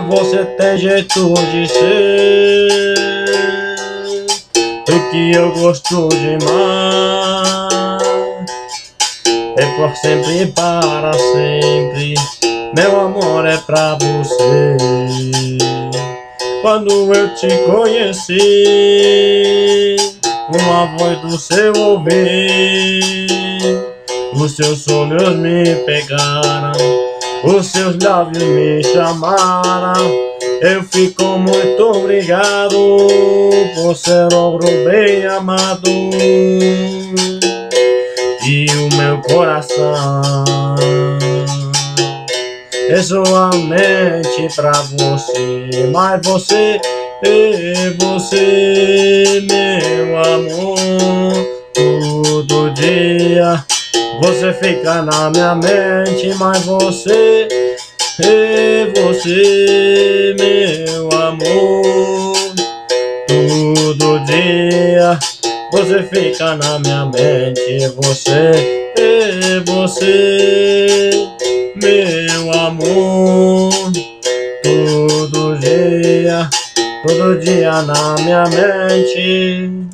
Você tem jeito de ser o que eu gosto demais. É por sempre e para sempre, meu amor é pra você. Quando eu te conheci, uma voz do seu ouvido, os seus olhos me pegaram, os seus lábios me chamaram. Eu fico muito obrigado por ser obro bem amado. E o meu coração é somente pra você. Mas você, meu amor, todo dia você fica na minha mente. Mas você, meu amor, todo dia você fica na minha mente. Você, meu amor, todo dia na minha mente.